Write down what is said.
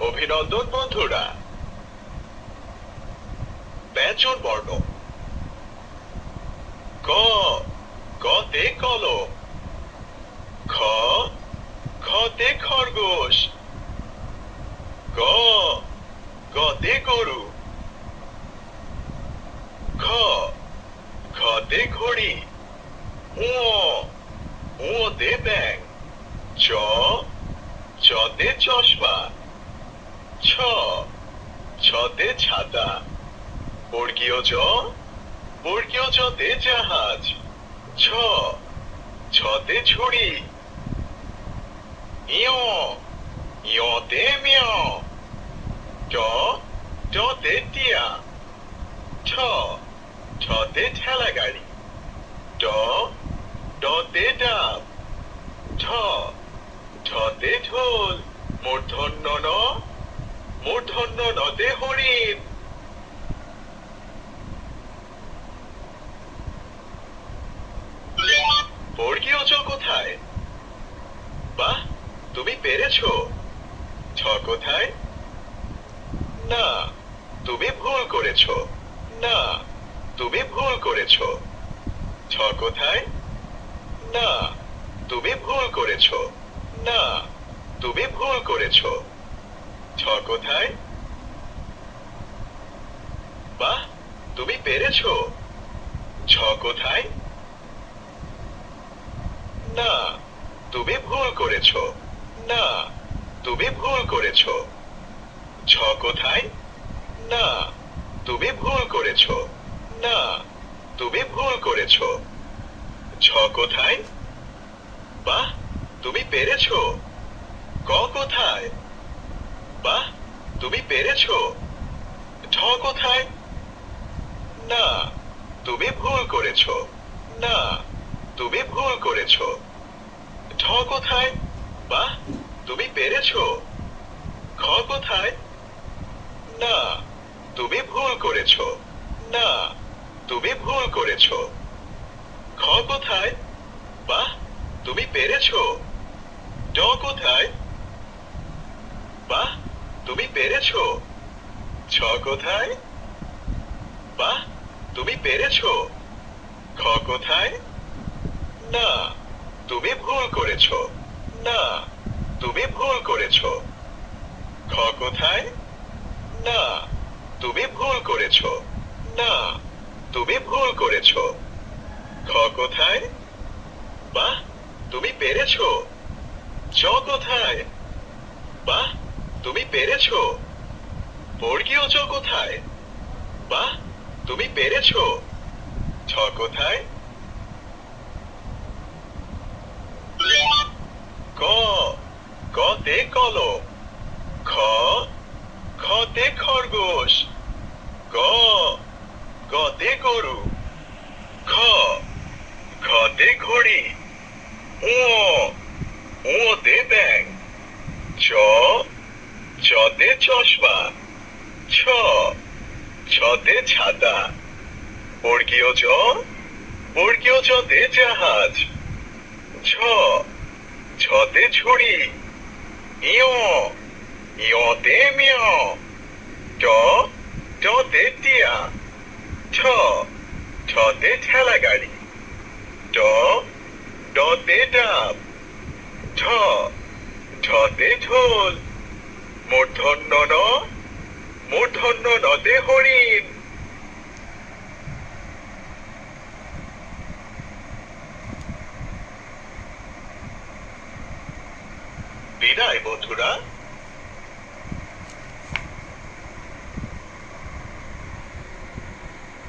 অভিনন্দন বন্ধুরা। ব্যঞ্জন বর্ণ। ক, কতে কলম। খ, খতে খরগোশ। গ, গতে গরু। খ, খতে ঘড়ি। ও, ওতে ব্যাঙ। চ, চতে চশমা। ছ, ছতে ছাতা। বর্গীয় জ, বর্গীয় জতে জাহাজ। ছ, ছতে ঝুড়ি। ইয়, ইয়তে মিয়াও। ট, টতে টিয়া। ঠ, ঠতে ঠেলা গাড়ি। ড, ডতে ডাব। ঢ, ঢতে ঢোল। মূর্ধন্য ন, মূর্ধন্য নতে হরিণ। বর্গীয় জ কোথায়? বাহ, তুমি পেরেছো। ছ কোথায়? না, তুমি ভুল করেছো। না, তুমি ভুল করেছো। ছ কোথায়? না, তুমি ভুল করেছো। না, তুমি ভুল করেছো। ছ কোথায়? বাহ, তুমি পেরেছো। ছ কোথায়? না, তুমি ভুল করেছো। না, তুমি ভুল করেছো। ছ কোথায়? না, তুমি ভুল করেছো। না, তুমি ভুল করেছো। ছ কোথায়? বাহ, তুমি পেরেছো। ক কোথায়? বাহ, তুমি পেরেছো। ঢ কোথায়? না, তুমি ভুল করেছো। না, তুমি ভুল করেছো। ঢ কোথায়? বাহ, তুমি পেরেছো। খ কোথায়? না, তুমি ভুল করেছো। না, তুমি ভুল করেছো। খ কোথায়? বাহ, তুমি পেরেছো। ড কোথায়? বাহ, তুমি পেরেছো। ছ কোথায়? বাহ, তুমি পেরেছো। খ কোথায়? না, তুমি ভুল করেছো। না, তুমি ভুল করেছো। খ কোথায়? না, তুমি ভুল করেছো। না, তুমি ভুল করেছো। খ কোথায়? বাহ, তুমি পেরেছো। চ কোথায়? বাহ, তুমি পেরেছো। বর্গীয় চ কোথায়? বাহ, তুমি পেরেছো। ছ কোথায়? ক, কতে কলম। খ, খতে খরগোশ। গ, গতে গরু। খ, খতে ঘড়ি। ও, ওতে ব্যাঙ। চ, চতে চশমা। ছ, ছতে ছাতা। বর্গীয় জ, বর্গীয় জতে জাহাজ। ছ, ছতে ঝুড়ি। ইয়, ইয়তে মিয়াও। ট, টতে টিয়া। ঠ, ঠতে ঠেলা গাড়ি। ড, ডতে ডাব। ঢ, ঢতে ঢোল। মূর্ধন্য ন, মূর্ধন্য নতে হরিণ। বিদায় বন্ধুরা।